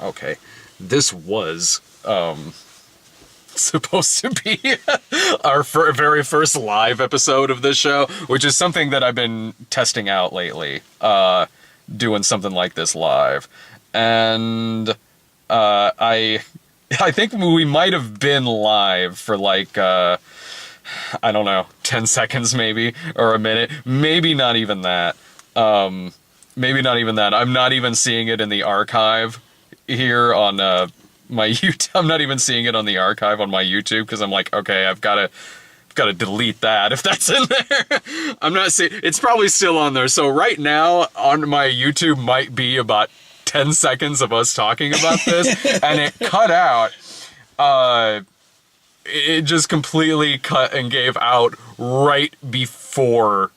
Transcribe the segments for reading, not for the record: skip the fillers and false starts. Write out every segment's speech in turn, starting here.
okay, this was supposed to be our very first live episode of this show, which is something that I've been testing out lately, doing something like this live. And I think we might have been live for like, I don't know, 10 seconds maybe, or a minute. Maybe not even that. Maybe not even that. I'm not even seeing it in the archive here on my YouTube. I'm not even seeing it on the archive on my YouTube, because I'm like, okay, I've got to delete that if that's in there. I'm not seeing, it's probably still on there. So right now on my YouTube might be about 10 seconds of us talking about this, and it cut out. It just completely cut and gave out right before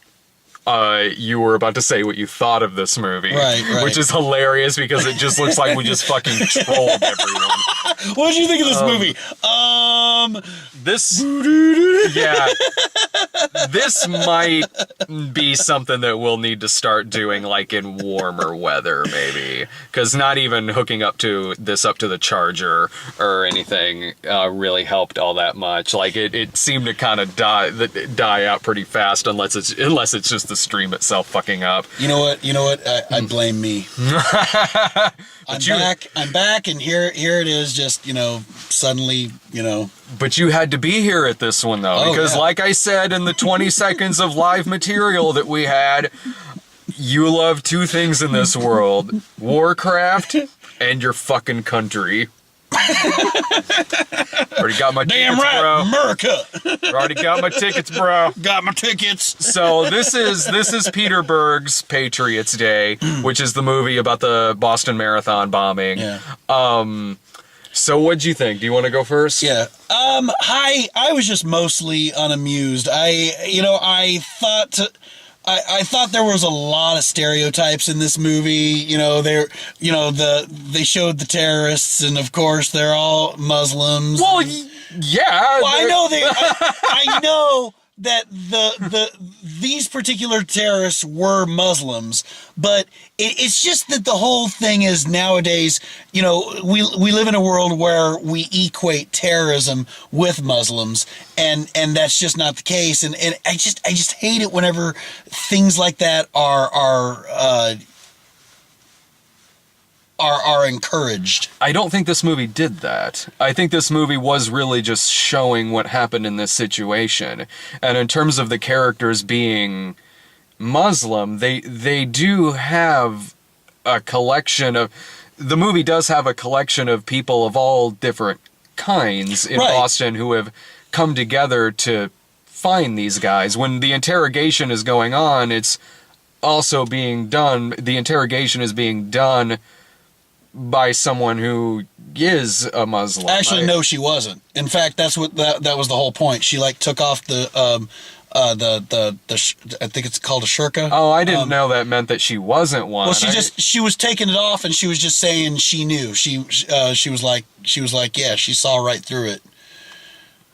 you were about to say what you thought of this movie. Right. Which is hilarious, because it just looks like we just fucking trolled everyone. What did you think of this movie? Yeah. This might be something that we'll need to start doing, like, in warmer weather, maybe. Because not even hooking up to the charger or anything really helped all that much. Like, it seemed to kind of die out pretty fast, unless it's just the stream itself fucking up. You know what? I blame me. I'm back, and here it is, just, suddenly, But you had to be here at this one, though, because like I said in the 20 seconds of live material that we had, you love two things in this world: Warcraft and your fucking country. Already got my Damn tickets, right, bro. America. Already got my tickets, bro. Got my tickets. So this is Peter Berg's Patriots Day, which is the movie about the Boston Marathon bombing. Yeah. So what'd you think? Do you want to go first? Yeah. I was just mostly unamused. I thought there was a lot of stereotypes in this movie. They showed the terrorists, and of course they're all Muslims. Well, yeah. Well, I know that these particular terrorists were Muslims, but it's just that the whole thing is, nowadays, we live in a world where we equate terrorism with Muslims, and that's just not the case. And I just hate it whenever things like that are encouraged. I don't think this movie did that. I think this movie was really just showing what happened in this situation. And in terms of the characters being Muslim, they do have a collection of... The movie does have a collection of people of all different kinds in Boston who have come together to find these guys. When the interrogation is going on, it's also being done... The interrogation is being done by someone who is a Muslim. Actually, no, she wasn't. In fact, that was the whole point. She took off the I think it's called a shirka. Oh, I didn't know that meant that she wasn't one. Well, she was taking it off, and she was just saying she knew. She was like, yeah, she saw right through it.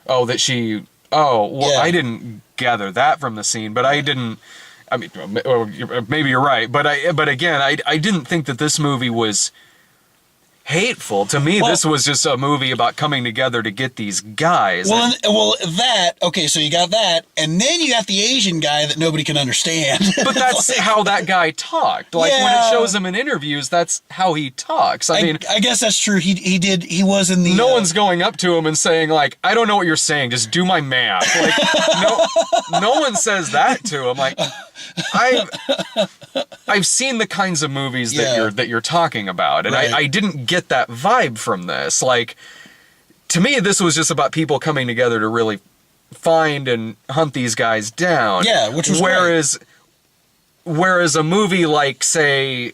Oh, that she. Oh, well, yeah. I didn't gather that from the scene, but I didn't. I mean, maybe you're right, but again, I didn't think that this movie was hateful. To me, this was just a movie about coming together to get these guys. Okay, so you got that, and then you got the Asian guy that nobody can understand. But that's how that guy talked. Like, when it shows him in interviews, that's how he talks. I mean, I guess that's true. He was in the... No one's going up to him and saying, like, I don't know what you're saying, just do my math. Like, no one says that to him. Like, I've seen the kinds of movies that you're talking about, and I didn't get that vibe from this. Like, to me, this was just about people coming together to really find and hunt these guys down. Yeah, which was whereas a movie like, say,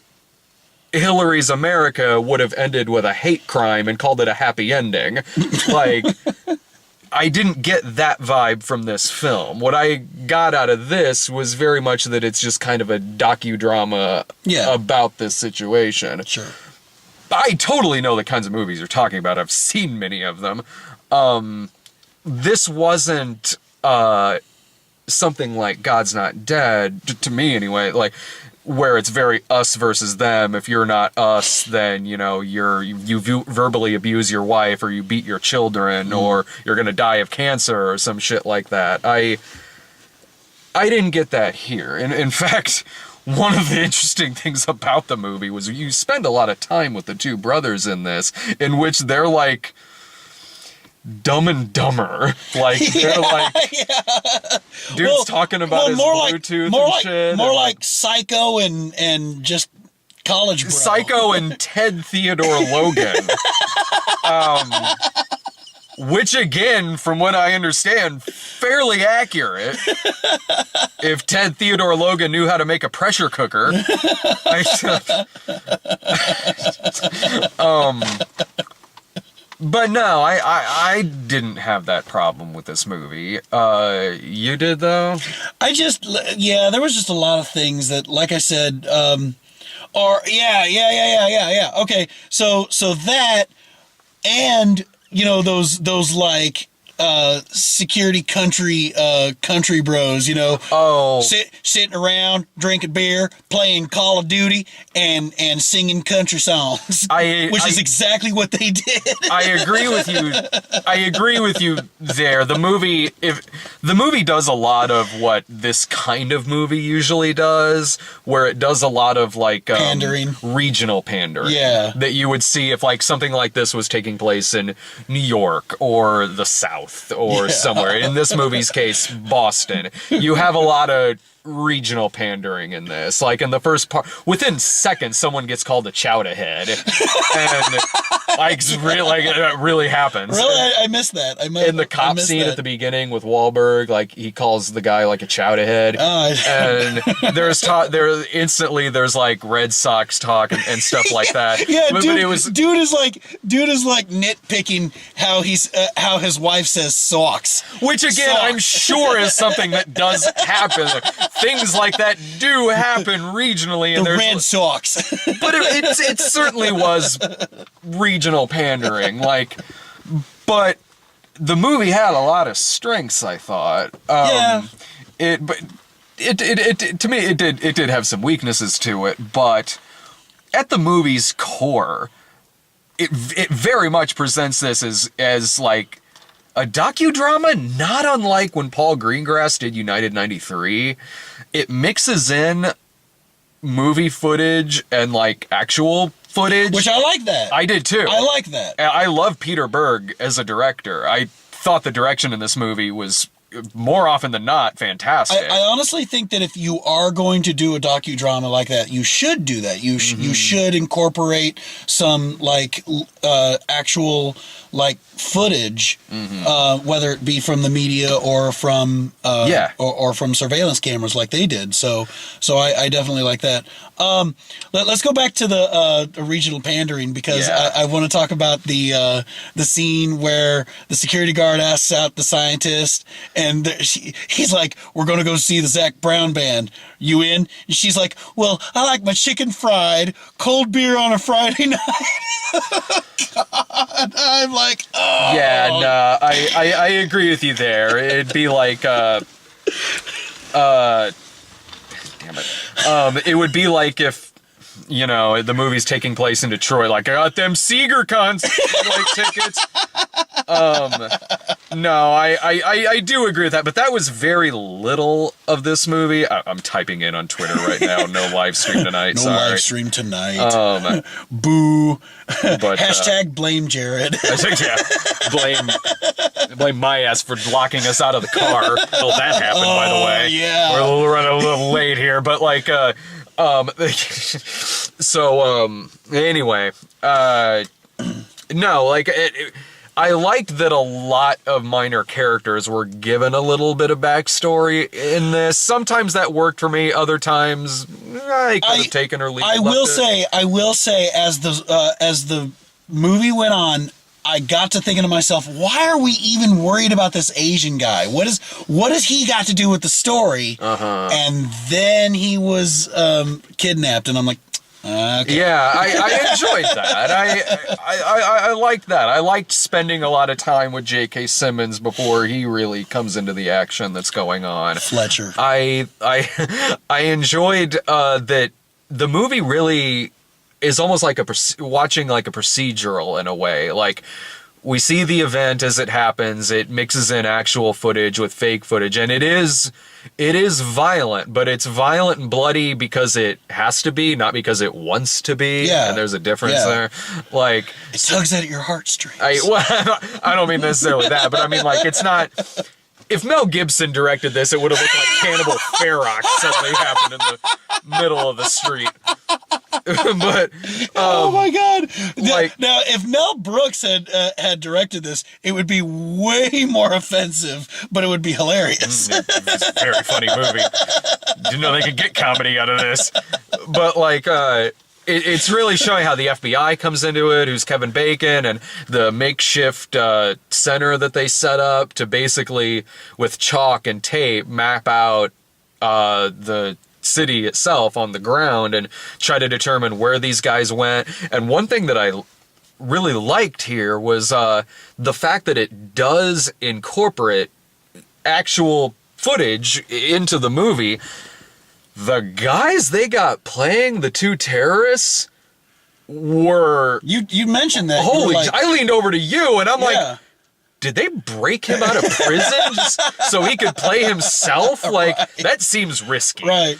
Hillary's America would have ended with a hate crime and called it a happy ending. Like, I didn't get that vibe from this film. What I got out of this was very much that it's just kind of a docudrama about this situation. Sure. I totally know the kinds of movies you're talking about. I've seen many of them. This wasn't something like God's Not Dead, to me anyway. Like, where it's very us versus them. If you're not us, then, you know, verbally abuse your wife, or you beat your children, or you're going to die of cancer or some shit like that. I didn't get that here. In fact, one of the interesting things about the movie was you spend a lot of time with the two brothers in this, in which they're like Dumb and Dumber. Like, they're like, dude's talking about his Bluetooth and shit. More like Psycho and just college bro. Psycho and Ted Theodore Logan. Which, again, from what I understand, fairly accurate. If Ted Theodore Logan knew how to make a pressure cooker. But no, I didn't have that problem with this movie. You did, though? There was just a lot of things that, like I said, Okay, so that, and, you know, those like, security country bros, you know, sitting around drinking beer, playing Call of Duty, and singing country songs, which is exactly what they did. I agree with you. I agree with you there. The movie does a lot of what this kind of movie usually does, where it does a lot of like pandering, regional pandering. Yeah, that you would see if like something like this was taking place in New York or the South. Or somewhere. In this movie's case, Boston. You have a lot of regional pandering in this. Like in the first part, within seconds, someone gets called a chowder head. And it really happens. Really? I missed that. In the cop scene at the beginning with Wahlberg, like he calls the guy like a chowder head. And there's like Red Sox talk and stuff like that. Yeah, but dude is like nitpicking how his wife says socks. Which again, I'm sure is something that does happen. Things like that do happen regionally. And the Red Sox. But it certainly was regional pandering. But the movie had a lot of strengths, I thought. To me, it did have some weaknesses to it, but at the movie's core, it very much presents this as like a docudrama, not unlike when Paul Greengrass did United 93. It mixes in movie footage and like actual footage. Which I like that. I did too. I like that. I love Peter Berg as a director. I thought the direction in this movie was more often than not fantastic. I honestly think that if you are going to do a docudrama like that, you should do that. You should incorporate some like actual like footage, whether it be from the media or from or from surveillance cameras like they did. So I definitely like that. Let's go back to the regional pandering, because I want to talk about the scene where the security guard asks out the scientist, and he's like, "We're going to go see the Zac Brown band. You in?" And she's like, "Well, I like my chicken fried, cold beer on a Friday night." God, I'm like, oh. Yeah, no, I agree with you there. It'd be like, damn it. It would be like if, you know, the movie's taking place in Detroit, like, I got them Seeger tickets. No, I do agree with that, but that was very little of this movie. I'm typing in on Twitter right now. No live stream tonight. No sorry. Live stream tonight. Boo. But, hashtag blame Jared. Yeah, blame my ass for locking us out of the car. Well, that happened, by the way. Yeah. We're running a little late here, but like, anyway, no, like I liked that a lot of minor characters were given a little bit of backstory in this. Sometimes that worked for me. Other times, I could have taken or leave. I will say, as the movie went on, I got to thinking to myself, why are we even worried about this Asian guy? What has he got to do with the story? And then he was kidnapped, and I'm like, Okay. Yeah, I enjoyed that. I liked that. I liked spending a lot of time with J.K. Simmons before he really comes into the action that's going on. Fletcher. I enjoyed that the movie really is almost like watching like a procedural in a way. Like, we see the event as it happens. It mixes in actual footage with fake footage, and it is violent, but it's violent and bloody because it has to be, not because it wants to be. Yeah. And there's a difference there. Like, it tugs at your heartstrings. I don't mean necessarily that, but I mean, like, it's not. If Mel Gibson directed this, it would have looked like Cannibal Ferox suddenly happened in the middle of the street. But oh my god! Like, now, if Mel Brooks had directed this, it would be way more offensive, but it would be hilarious. It's a very funny movie. Didn't know they could get comedy out of this, but like, it's really showing how the FBI comes into it, who's Kevin Bacon, and the makeshift center that they set up to basically, with chalk and tape, map out the city itself on the ground and try to determine where these guys went. And one thing that I really liked here was the fact that it does incorporate actual footage into the movie. The guys they got playing the two terrorists were... You mentioned that. Holy... Like, I leaned over to you and I'm like, did they break him out of prison just so he could play himself? Like, that seems risky. Right.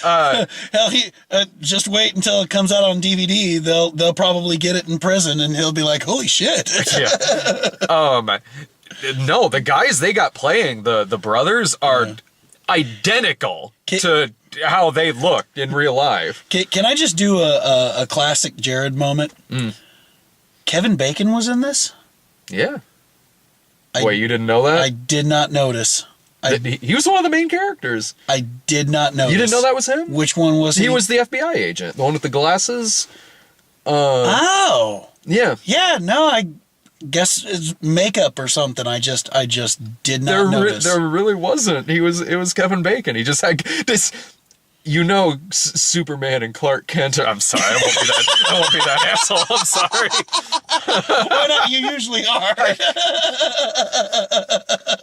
Hell, just wait until it comes out on DVD. They'll probably get it in prison and he'll be like, holy shit. Yeah. No, the guys they got playing, the brothers, are... identical to how they looked in real life. Can I just do a classic Jared moment? Kevin Bacon was in this? Yeah. Wait, you didn't know that? I did not notice. He was one of the main characters. I did not notice. You didn't know that was him? Which one was he? He was the FBI agent, the one with the glasses. Oh. Yeah. Yeah, no, I guess it's makeup or something. I just did not notice. There really wasn't. It was Kevin Bacon. He just had this, Superman and Clark Kent. I'm sorry, I won't be that asshole. I'm sorry. Why not? You usually are.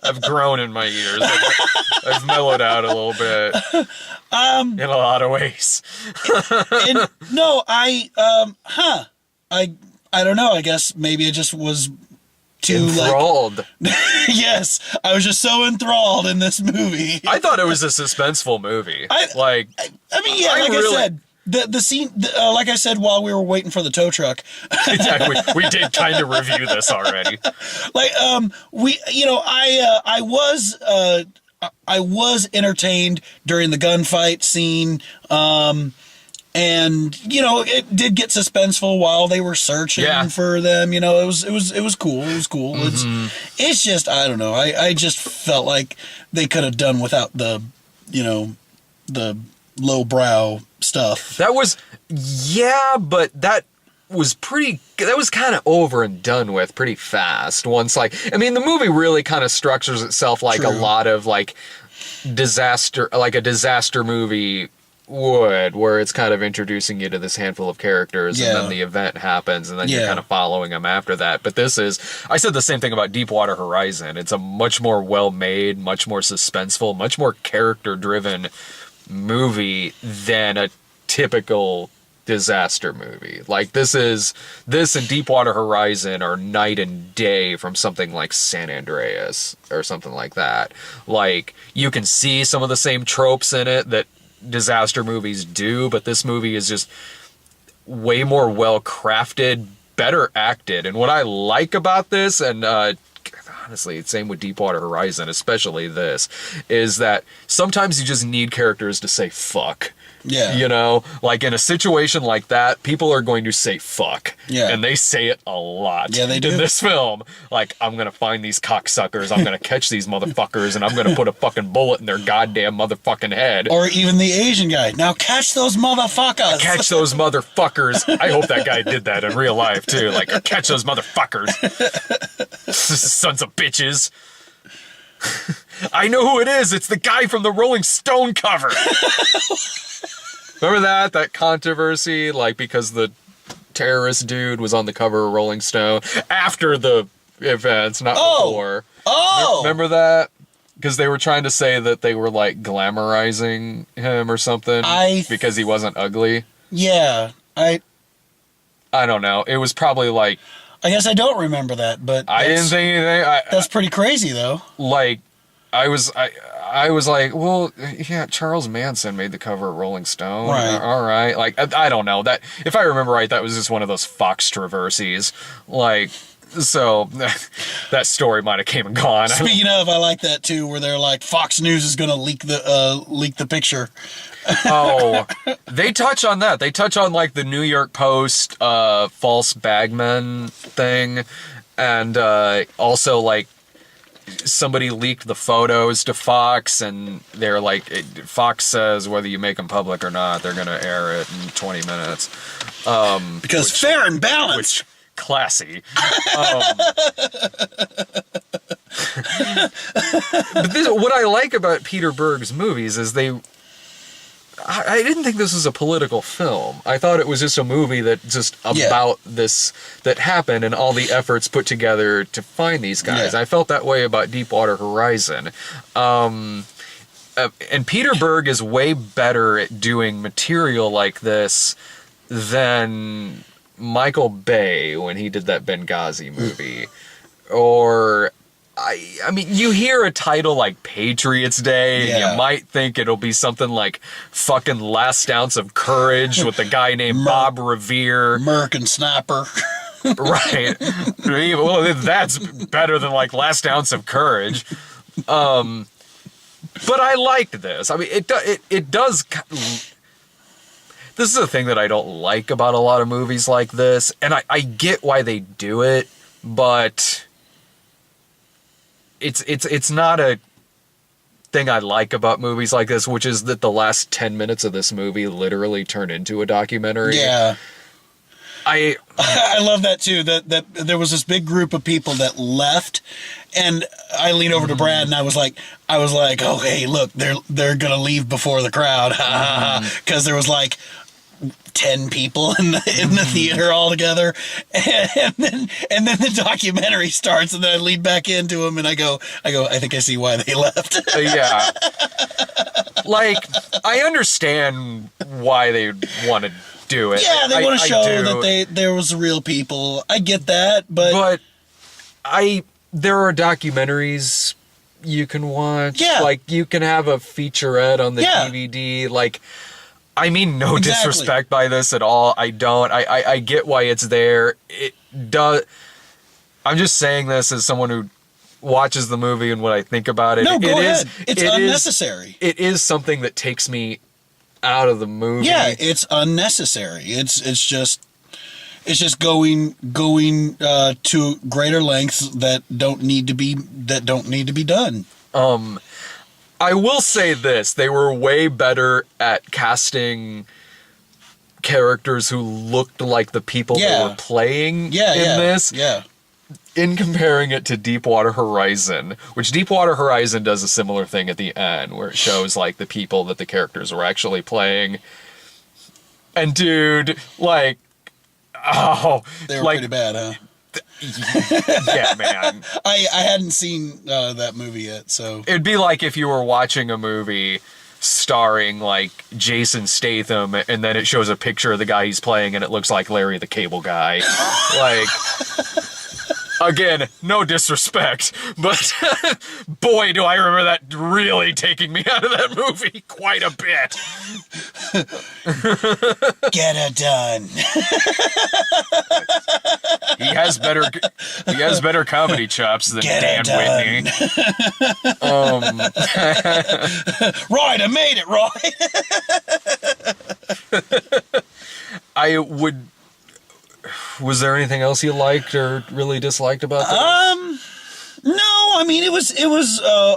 I've grown in my years. I've mellowed out a little bit. In a lot of ways. I don't know. I guess maybe it just was too enthralled. Yes, I was just so enthralled in this movie. I thought it was a suspenseful movie. I said, the scene, like I said, while we were waiting for the tow truck. Yeah, we did kind of review this already. I was entertained during the gunfight scene. And it did get suspenseful while they were searching for them. It was cool. It was cool. Mm-hmm. It's just, I don't know. I just felt like they could have done without the lowbrow stuff. That was, but that was kind of over and done with pretty fast. Once, the movie really kind of structures itself like a lot of a disaster movie would, where it's kind of introducing you to this handful of characters and then the event happens and then you're kind of following them after that. But I said the same thing about Deepwater Horizon. It's a much more well-made, much more suspenseful, much more character-driven movie than a typical disaster movie. Like, this and Deepwater Horizon are night and day from something like San Andreas or something like that. Like, you can see some of the same tropes in it that disaster movies do, but this movie is just way more well crafted, better acted. And what I like about this, and honestly, it's same with Deepwater Horizon, especially this, is that sometimes you just need characters to say fuck. Yeah. Like in a situation like that, people are going to say fuck. Yeah. And they say it a lot. Yeah, they do. In this film. Like, I'm going to find these cocksuckers, I'm going to catch these motherfuckers, and I'm going to put a fucking bullet in their goddamn motherfucking head. Or even the Asian guy. Now catch those motherfuckers. Catch those motherfuckers. I hope that guy did that in real life, too. Like, catch those motherfuckers. Sons of bitches. I know who it is. It's the guy from the Rolling Stone cover. Remember that controversy, like because the terrorist dude was on the cover of Rolling Stone after the events, not before. Oh, Remember that? Because they were trying to say that they were like glamorizing him or something because he wasn't ugly. Yeah, I don't know. It was probably like, I guess I don't remember that, but I didn't think anything. That's pretty crazy, though. Like, I was like, well, yeah, Charles Manson made the cover of Rolling Stone. Right. All right. Like, I don't know. That, if I remember right, that was just one of those Fox traversies. Like, so that story might have came and gone. Speaking of, I like that too, where they're like, Fox News is going to leak the picture. Oh, they touch on that. They touch on like the New York Post false bagman thing, and also like somebody leaked the photos to Fox, and they're like, Fox says whether you make them public or not, they're gonna air it in 20 minutes. Because fair and balanced. Classy. But what I like about Peter Berg's movies is I didn't think this was a political film. I thought it was just a movie that just about this that happened and all the efforts put together to find these guys. Yeah. I felt that way about Deepwater Horizon. And Peter Berg is way better at doing material like this than Michael Bay when he did that Benghazi movie. Or I mean, you hear a title like Patriots Day, and you might think it'll be something like fucking Last Ounce of Courage with a guy named Bob Revere. American Sniper. Right. Well, that's better than like Last Ounce of Courage. But I liked this. I mean, it does. This is a thing that I don't like about a lot of movies like this, and I get why they do it, but it's not a thing I like about movies like this, which is that the last 10 minutes of this movie literally turn into a documentary. Yeah. I love that too, that there was this big group of people that left, and I leaned over to Brad and I was like, oh, hey, look, they're going to leave before the crowd. Because there was like 10 people in the theater all together, and then the documentary starts, and then I lead back into him and I go, I think I see why they left. Yeah. Like, I understand why they want to do it. Yeah, they want to show that there was real people. I get that, but there are documentaries you can watch. Yeah. Like, you can have a featurette on the DVD. Like, I mean no disrespect by this at all. I don't. I get why it's there. It does. I'm just saying this as someone who watches the movie and what I think about it. No, go ahead. It's unnecessary. It is something that takes me out of the movie. Yeah, it's unnecessary. It's just going to greater lengths that don't need to be done. I will say this: they were way better at casting characters who looked like the people they were playing in this. Yeah. In comparing it to Deepwater Horizon, which Deepwater Horizon does a similar thing at the end, where it shows like the people that the characters were actually playing. And dude, like, they were pretty bad, huh? Yeah, man. I hadn't seen that movie yet, so it'd be like if you were watching a movie starring like Jason Statham, and then it shows a picture of the guy he's playing, and it looks like Larry the Cable Guy. Like, again, no disrespect, but boy, do I remember that really taking me out of that movie quite a bit. Get it done. He has better comedy chops than Dan Whitney. Right, I made it, right. Was there anything else you liked or really disliked about this? No, I mean it was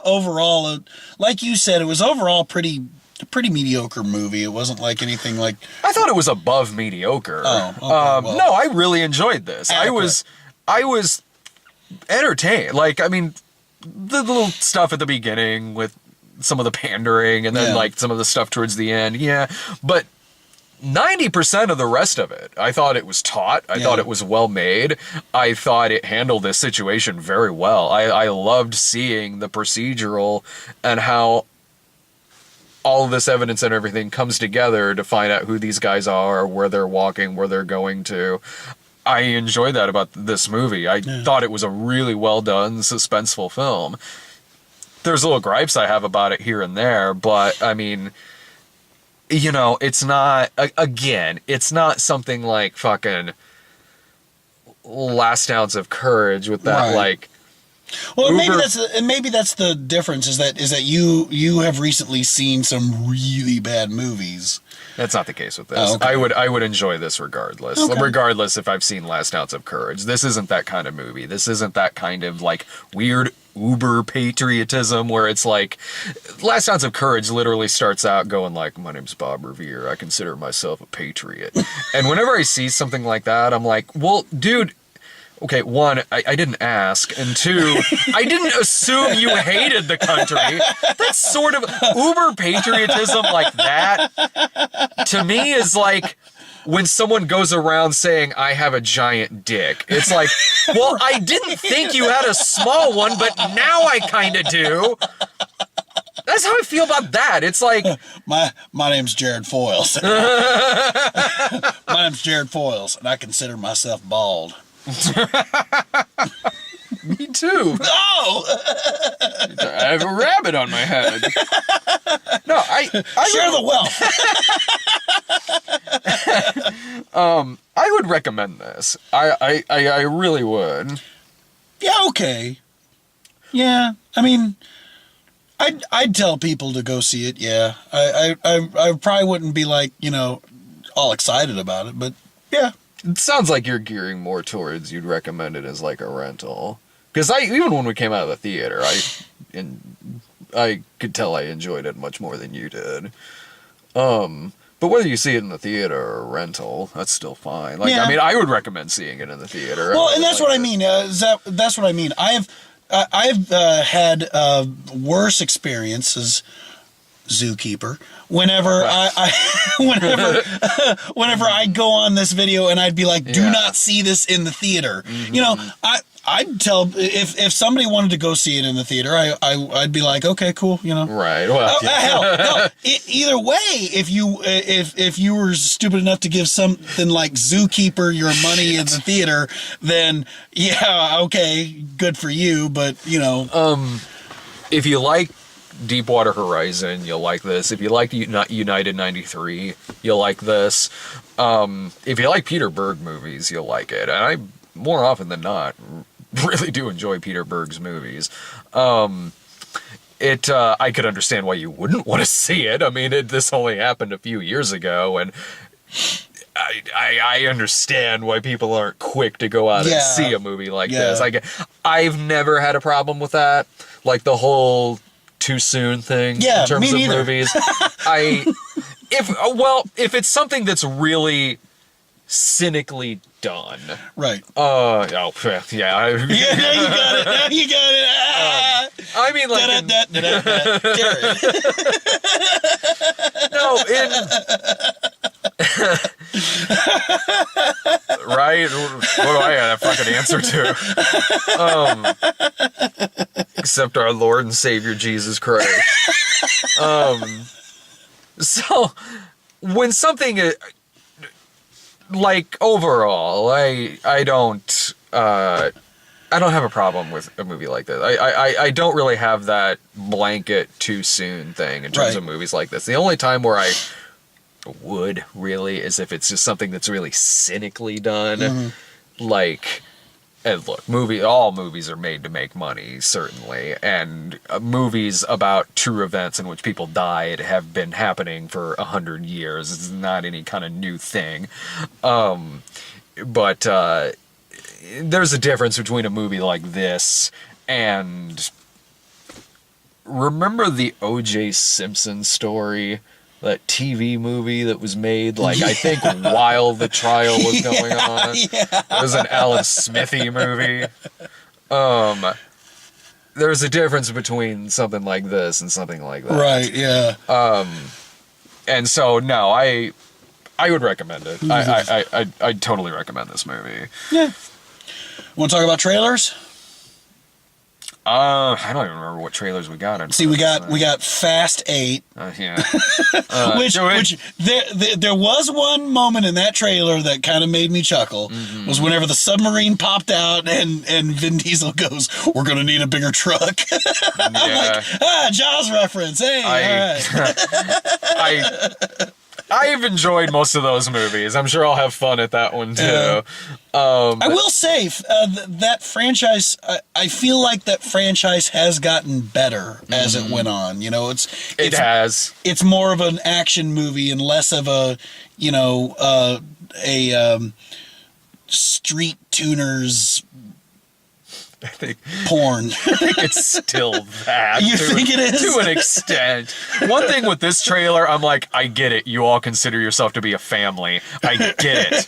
overall, like you said, it was overall pretty mediocre movie. It wasn't like anything like. I thought it was above mediocre. Oh, okay, well. No, I really enjoyed this. Adequate. I was entertained. Like, I mean, the little stuff at the beginning with some of the pandering, and then like some of the stuff towards the end. Yeah, but 90% of the rest of it, I thought it was taut. I thought it was well made. I thought it handled this situation very well. I loved seeing the procedural and how all of this evidence and everything comes together to find out who these guys are, where they're walking, where they're going to. I enjoyed that about this movie. I thought it was a really well done, suspenseful film. There's little gripes I have about it here and there, but I mean, you know, it's not, again, it's not something like fucking Last Ounce of Courage with that, like, well, maybe that's the difference is that you have recently seen some really bad movies. That's not the case with this. I would enjoy this regardless. Regardless if I've seen Last Ounce of Courage. This isn't that kind of movie. This isn't that kind of like weird uber patriotism where it's like Last Ounce of Courage literally starts out going like, my name's Bob Revere. I consider myself a patriot. And whenever I see something like that, I'm like, well, dude, okay, one, I didn't ask, and two, I didn't assume you hated the country. That's sort of uber patriotism like that, to me, is like when someone goes around saying, I have a giant dick. It's like, well, I didn't think you had a small one, but now I kind of do. That's how I feel about that. It's like... My name's Jared Foyles. My name's Jared Foyles, and I consider myself bald. Me too. Oh! I have a rabbit on my head. No, I share the wealth. I would recommend this. I really would. Yeah, okay. Yeah, I mean, I'd tell people to go see it. Yeah, I probably wouldn't be like, you know, all excited about it, but yeah. It sounds like you're gearing more towards you'd recommend it as like a rental. Because even when we came out of the theater, I could tell I enjoyed it much more than you did. But whether you see it in the theater or rental, that's still fine. Like, yeah. I mean, I would recommend seeing it in the theater. Well, and that's what I mean. That's what I mean. I've had worse experiences. Zookeeper. Whenever whenever I go on this video and I'd be like, do not see this in the theater. Mm-hmm. You know, I'd tell if somebody wanted to go see it in the theater, I'd be like, okay, cool, you know. Right. Well, hell, no. Either way, if you were stupid enough to give something like Zookeeper your money in the theater, then yeah, okay, good for you. But you know, if you like Deepwater Horizon, you'll like this. If you like United 93, you'll like this. If you like Peter Berg movies, you'll like it. And I, more often than not, really do enjoy Peter Berg's movies. I could understand why you wouldn't want to see it. I mean, this only happened a few years ago, and I understand why people aren't quick to go out and see a movie like this. I've never had a problem with that. Like the whole too soon thing in terms of movies. If it's something that's really cynically done. Right. Yeah. Yeah, now you got it. I mean, like right? What do I have a fucking answer to? Except our Lord and Savior Jesus Christ. So when something like overall, I don't have a problem with a movie like this. I don't really have that blanket too soon thing in terms of movies like this. The only time where I would really is if it's just something that's really cynically done. Like, and look, all movies are made to make money, certainly, and movies about true events in which people died have been happening for 100 years. It's not any kind of new thing. But there's a difference between a movie like this and... Remember the O.J. Simpson story? That TV movie that was made, like, I think while the trial was going on. It was an Alan Smithy movie. There's a difference between something like this and something like that. Right, yeah. And so, no, I would recommend it. I totally recommend this movie. Yeah. Want to talk about trailers? I don't even remember what trailers we got. See, we got Fast 8. Yeah. Which there was one moment in that trailer that kind of made me chuckle. Was whenever the submarine popped out and Vin Diesel goes, "We're gonna need a bigger truck." I'm like, Jaws reference. Hey, all right. I've enjoyed most of those movies. I'm sure I'll have fun at that one too. I will say that franchise. I feel like that franchise has gotten better as it went on. You know, it has. It's more of an action movie and less of a street tuners. I think porn. It's still that. You think it is? To an extent. One thing with this trailer, I'm like, I get it. You all consider yourself to be a family. I get it.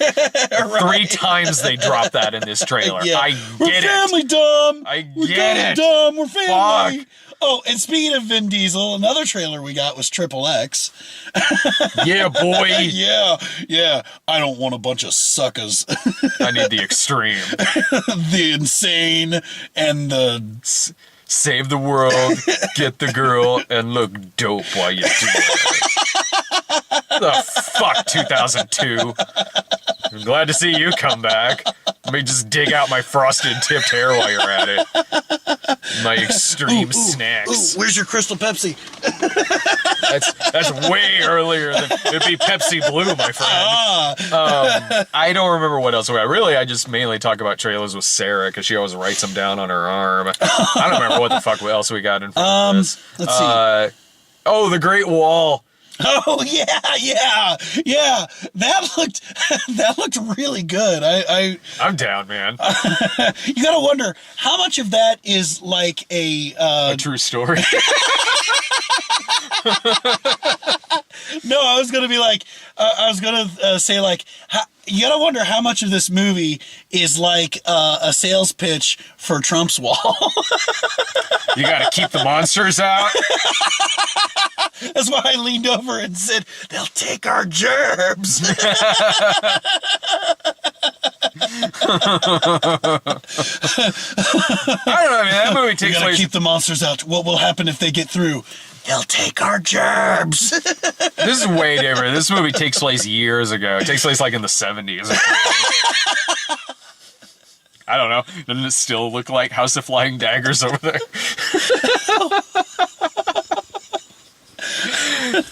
Right. 3 times they dropped that in this trailer. Yeah. I get We're family, Dom. We're get it. Dom. We're family. Fuck. Oh, and speaking of Vin Diesel, another trailer we got was Triple X. Yeah, boy. Yeah. I don't want a bunch of suckers. I need the extreme. The insane and the... Save the world, get the girl, and look dope while you do it. The fuck, 2002. I'm glad to see you come back. Let me just dig out my frosted tipped hair while you're at it. My extreme snacks. Ooh, where's your Crystal Pepsi? That's way earlier than it'd be Pepsi Blue, my friend. I don't remember what else we got. Really, I just mainly talk about trailers with Sarah because she always writes them down on her arm. I don't remember what the fuck else we got in front of this. Let's see. Oh, the Great Wall. Oh yeah. That looked really good. I'm down, man. You gotta wonder how much of that is like a true story. No, I was gonna be like, say like, you gotta wonder how much of this movie is like a sales pitch for Trump's wall. You gotta keep the monsters out. That's why I leaned over and said, "They'll take our germs." I don't know, man. That movie takes place. Keep the monsters out. What will happen if they get through? They'll take our germs. This is way different. This movie takes place years ago. It takes place like in the 70s. I don't know. Doesn't it still look like House of Flying Daggers over there?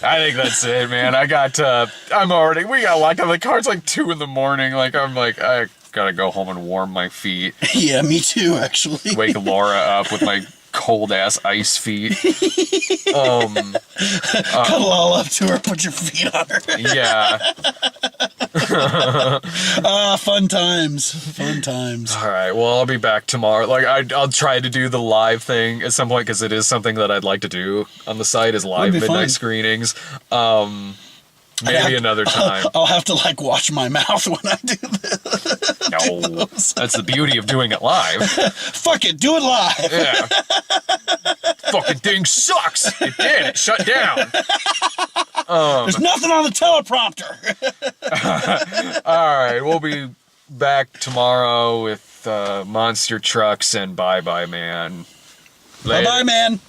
I think that's it, man. we got like on the car's like 2 in the morning. Like I gotta go home and warm my feet. Yeah, me too, actually. Wake Laura up with my cold ass ice feet. Cuddle all up to her, put your feet on her. Yeah. Fun times. All right, well, I'll be back tomorrow. Like I'll try to do the live thing at some point because it is something that I'd like to do on the site is live midnight screenings. Maybe another time. I'll have to like watch my mouth when I do this. No, that's the beauty of doing it live. Fuck it, do it live. Yeah. Fucking thing sucks. It did. It shut down. There's nothing on the teleprompter. All right, we'll be back tomorrow with monster trucks and Bye Bye Man. Bye Bye Man.